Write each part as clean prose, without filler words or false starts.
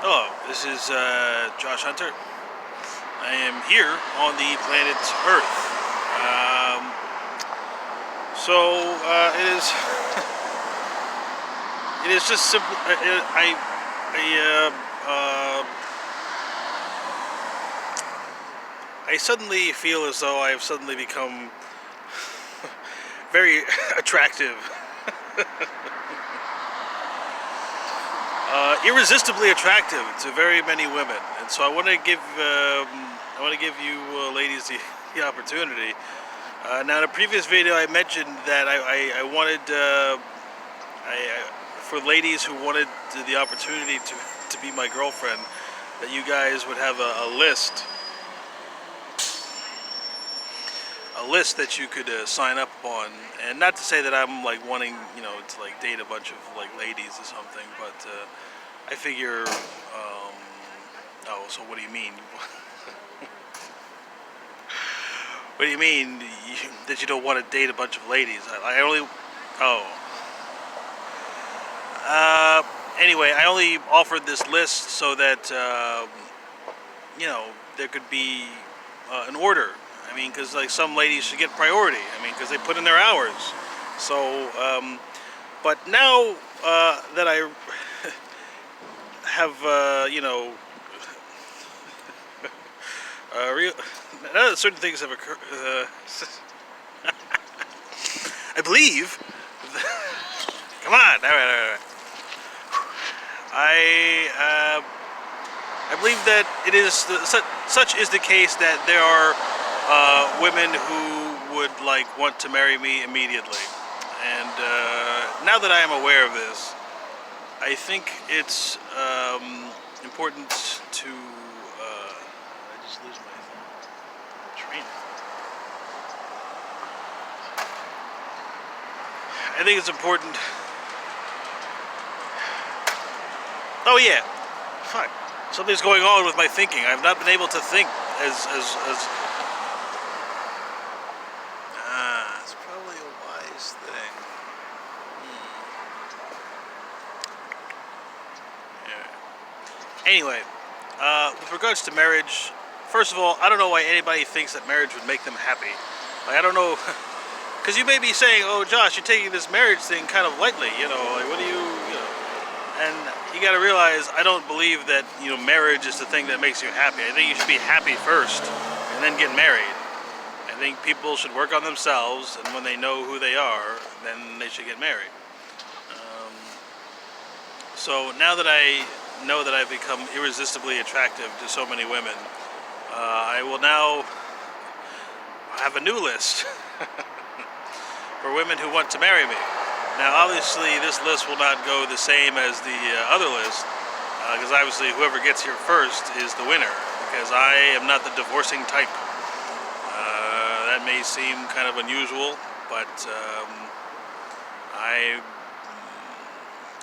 Hello, this is Josh Hunter. I am here on the planet Earth. Um, it is. It is just simple. I suddenly feel as though I have suddenly become very attractive, irresistibly attractive to very many women, and so I want to give you ladies the opportunity. Now, in a previous video, I mentioned that I wanted for ladies who wanted the opportunity to be my girlfriend, that you guys would have a list that you could sign up on. And not to say that I'm like wanting, to like date a bunch of like ladies or something, but I figure, oh, so what do you mean? What do you mean that you don't want to date a bunch of ladies? I only, oh. Anyway, I only offered this list so that, there could be an order. I mean, because like some ladies should get priority. I mean, because they put in their hours. So, but now that I have, real, now that certain things have occurred, I believe. Come on, all right. I believe that it is such is the case that there are women who would like want to marry me immediately, and now that I am aware of this, I think it's important to. I just lose my train. I think it's important. Oh yeah, fuck. Something's going on with my thinking. I've not been able to think as. It's probably a wise thing. Yeah. Anyway, with regards to marriage, first of all, I don't know why anybody thinks that marriage would make them happy. Like, I don't know, because you may be saying, "Oh, Josh, you're taking this marriage thing kind of lightly." Like, what do you? And you got to realize, I don't believe that marriage is the thing that makes you happy. I think you should be happy first, and then get married. I think people should work on themselves, and when they know who they are, then they should get married. So now that I know that I've become irresistibly attractive to so many women, I will now have a new list for women who want to marry me. Now, obviously, this list will not go the same as the other list, because obviously whoever gets here first is the winner, because I am not the divorcing type. That may seem kind of unusual, but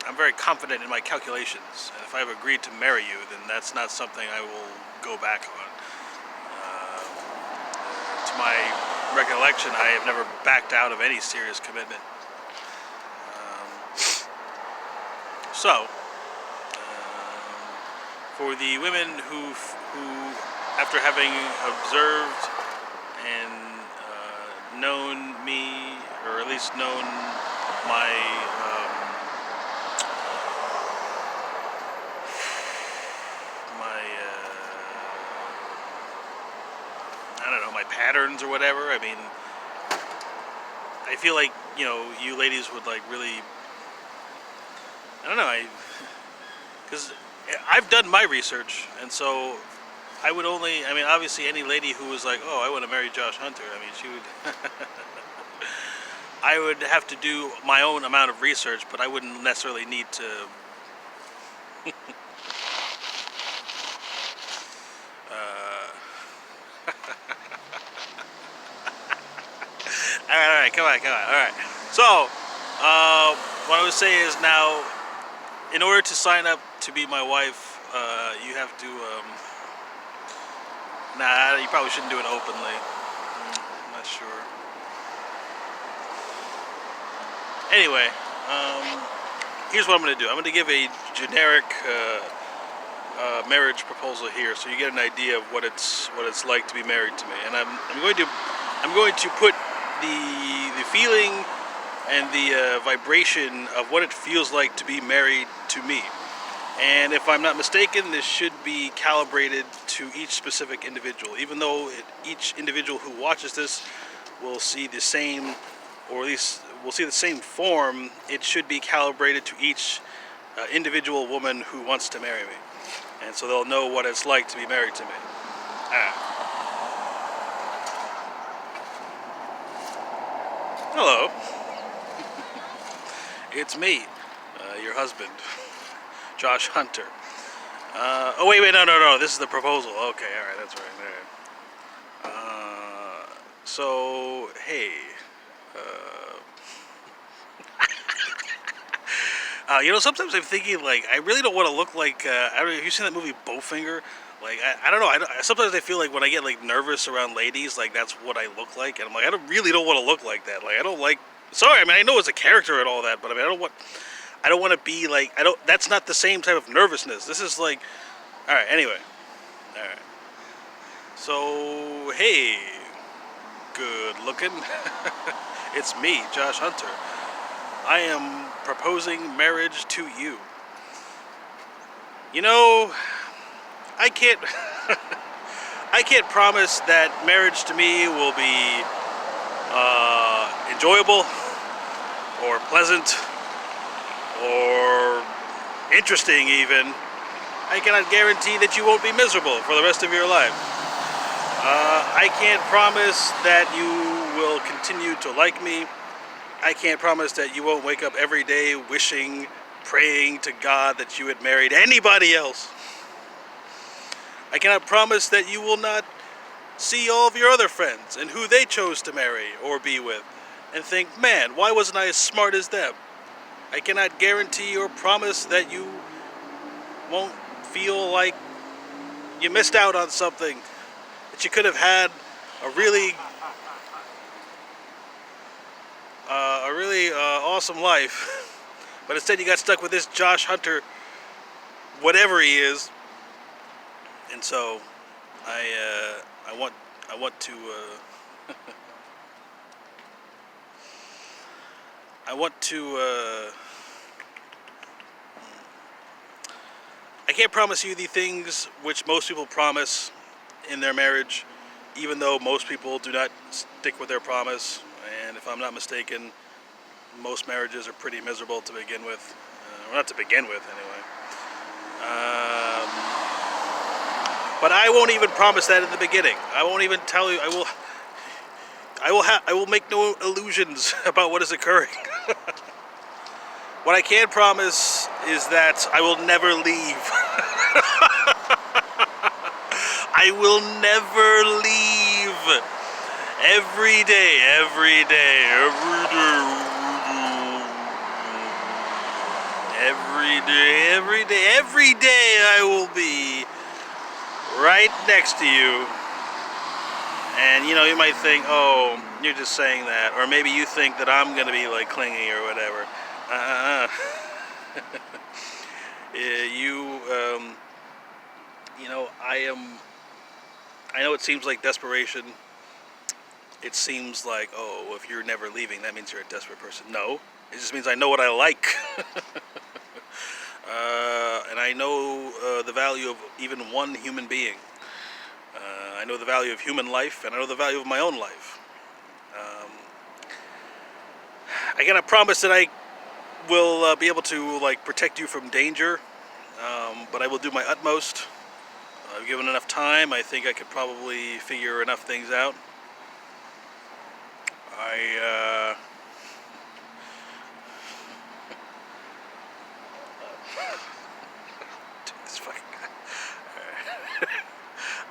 I'm very confident in my calculations, and if I've agreed to marry you, then that's not something I will go back on. To my recollection, I have never backed out of any serious commitment. So, for the women who, after having observed and known me, or at least known my I don't know, my patterns or whatever. I mean, I feel like you ladies would like really. I don't know, because I've done my research, and so I mean, obviously any lady who was like, oh, I want to marry Josh Hunter, I mean, she would, I would have to do my own amount of research, but I wouldn't necessarily need to, all right, come on, all right. So, what I would say is now, in order to sign up to be my wife, you have to, nah, you probably shouldn't do it openly. I'm not sure. Anyway, here's what I'm going to do. I'm going to give a generic marriage proposal here, so you get an idea of what it's like to be married to me. And I'm going to put the feeling and the vibration of what it feels like to be married to me. And if I'm not mistaken, this should be calibrated to each specific individual. Even though each individual who watches this will see the same, or at least will see the same form, it should be calibrated to each individual woman who wants to marry me. And so they'll know what it's like to be married to me. Hello. It's me, your husband, Josh Hunter. Oh wait, no. This is the proposal. Okay, all right, that's right. All right. So hey, sometimes I'm thinking like I really don't want to look like. I don't know, have you seen that movie Bowfinger? Like I don't know. Sometimes I feel like when I get like nervous around ladies, like that's what I look like, and I'm like really don't want to look like that. Like I don't like. Sorry, I mean I know it's a character and all that, but I mean I don't want to be like That's not the same type of nervousness. This is like. All right. Anyway. All right. So hey, good looking. It's me, Josh Hunter. I am proposing marriage to you. You know, I can't I can't promise that marriage to me will be enjoyable or pleasant or interesting even. I cannot guarantee that you won't be miserable for the rest of your life. I can't promise that you will continue to like me. I can't promise that you won't wake up every day wishing, praying to God that you had married anybody else. I cannot promise that you will not see all of your other friends and who they chose to marry or be with and think, man, why wasn't I as smart as them? I cannot guarantee or promise that you won't feel like you missed out on something, that you could have had a really awesome life, but instead you got stuck with this Josh Hunter, whatever he is. And so I want to I can't promise you the things which most people promise in their marriage, even though most people do not stick with their promise. And if I'm not mistaken, most marriages are pretty miserable to begin with. Well, not to begin with, anyway. But I won't even promise that in the beginning. I won't even tell you. I will make no illusions about what is occurring. What I can promise is that I will never leave. I will never leave. Every day, every day, every day, every day, every day, every day I will be right next to you. And you might think, oh, you're just saying that. Or maybe you think that I'm going to be like clingy or whatever. I know it seems like desperation. It seems like, oh, if you're never leaving, that means you're a desperate person. No, it just means I know what I like. And I know the value of even one human being. I know the value of human life, and I know the value of my own life. I cannot promise that I will be able to protect you from danger, but I will do my utmost. Given enough time, I think I could probably figure enough things out. This fucking guy.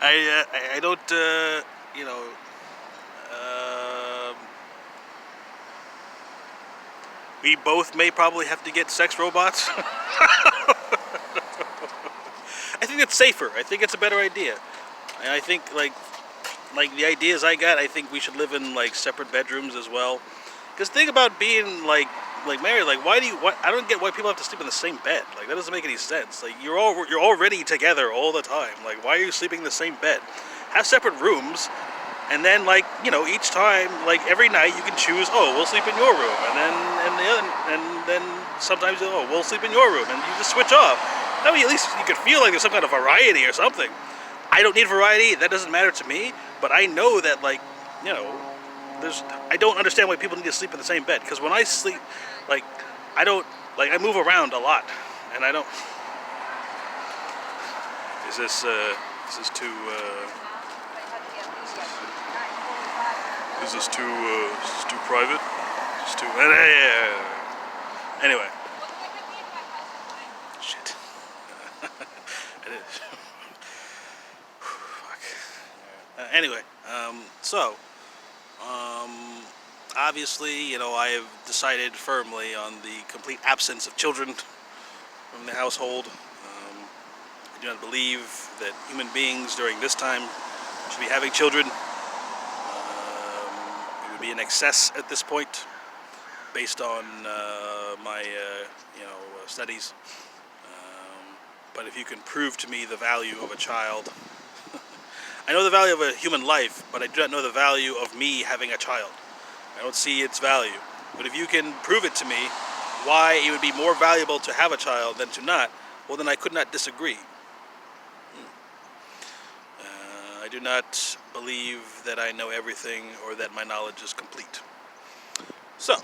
I don't, we both may probably have to get sex robots. I think it's safer. I think it's a better idea. And I think like the ideas I got, I think we should live in separate bedrooms as well. Because think about being like married, like why do you? What I don't get why people have to sleep in the same bed. Like that doesn't make any sense. Like you're already together all the time. Like why are you sleeping in the same bed? Have separate rooms, and then like each time, like every night you can choose. Oh, we'll sleep in your room, and then sometimes we'll sleep in your room, and you just switch off. That way at least you could feel like there's some kind of variety or something. I don't need variety. That doesn't matter to me. But I know that like I don't understand why people need to sleep in the same bed. Because when I sleep, like, I don't, like, I move around a lot. And I don't. Is this too, is this too private? Is this too, anyway. Shit. It is. Fuck. Anyway, obviously, I have decided firmly on the complete absence of children from the household. I do not believe that human beings during this time should be having children. It would be an excess at this point, based on my studies. But if you can prove to me the value of a child, I know the value of a human life, but I do not know the value of me having a child. I don't see its value. But if you can prove it to me, why it would be more valuable to have a child than to not, well then I could not disagree. I do not believe that I know everything or that my knowledge is complete. So,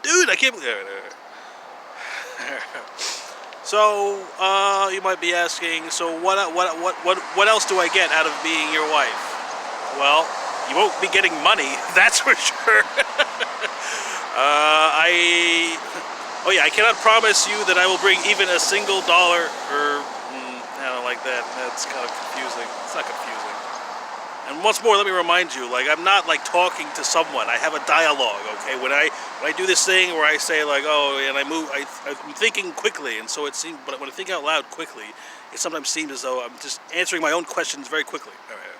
dude, I can't believe it. So, you might be asking, so what else do I get out of being your wife? Well, you won't be getting money, that's for sure. I cannot promise you that I will bring even a single dollar, or, I don't like that, that's kind of confusing. It's not confusing. And once more, let me remind you, like, I'm not, like, talking to someone. I have a dialogue, okay? When I do this thing where I say, like, and I'm thinking quickly, and so it seems, but when I think out loud quickly, it sometimes seems as though I'm just answering my own questions very quickly. All right.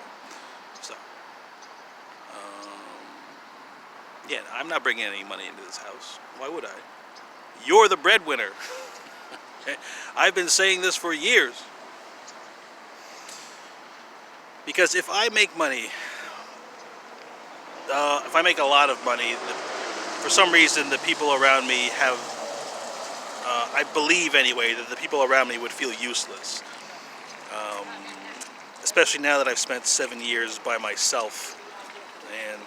So, I'm not bringing any money into this house. Why would I? You're the breadwinner. I've been saying this for years. Because if I make money, if I make a lot of money, for some reason the people around me have, I believe anyway, that the people around me would feel useless. Especially now that I've spent 7 years by myself. And,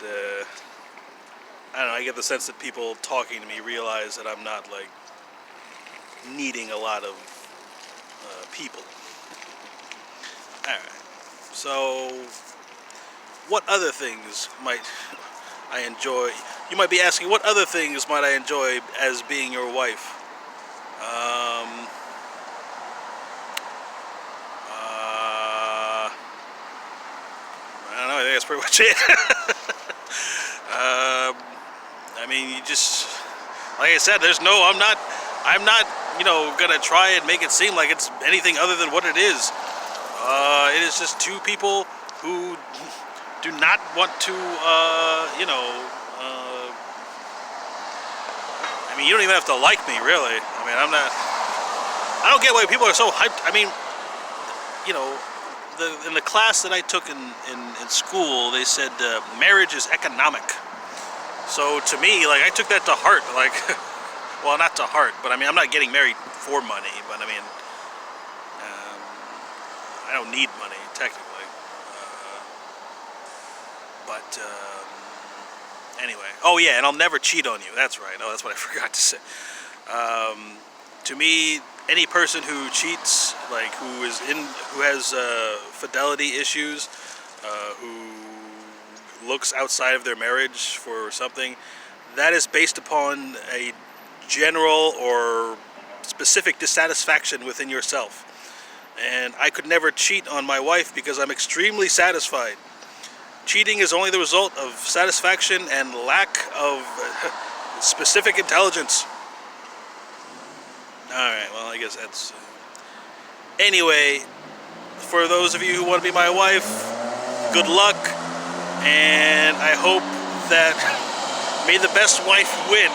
I don't know, I get the sense that people talking to me realize that I'm not, like, needing a lot of people. Alright. So, what other things might I enjoy? You might be asking, what other things might I enjoy as being your wife? I don't know, I think that's pretty much it. I mean, you just, like I said, I'm not, gonna try and make it seem like it's anything other than what it is. It is just two people who do not want to, I mean, you don't even have to like me, really. I mean, I don't get why people are so hyped. I mean, in the class that I took in school, they said marriage is economic. So to me, like, I took that to heart. Like, well, not to heart, but I mean, I'm not getting married for money, but I mean, I don't need money, technically. Anyway. Oh, yeah, and I'll never cheat on you. That's right. Oh, that's what I forgot to say. To me, any person who cheats, like, who has fidelity issues, who looks outside of their marriage for something, that is based upon a general or specific dissatisfaction within yourself. And I could never cheat on my wife because I'm extremely satisfied. Cheating is only the result of satisfaction and lack of specific intelligence. Alright, well, I guess that's... Anyway, for those of you who want to be my wife, good luck. And I hope that May the best wife win.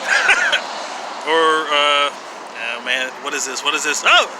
Or, oh man, what is this? What is this? Oh!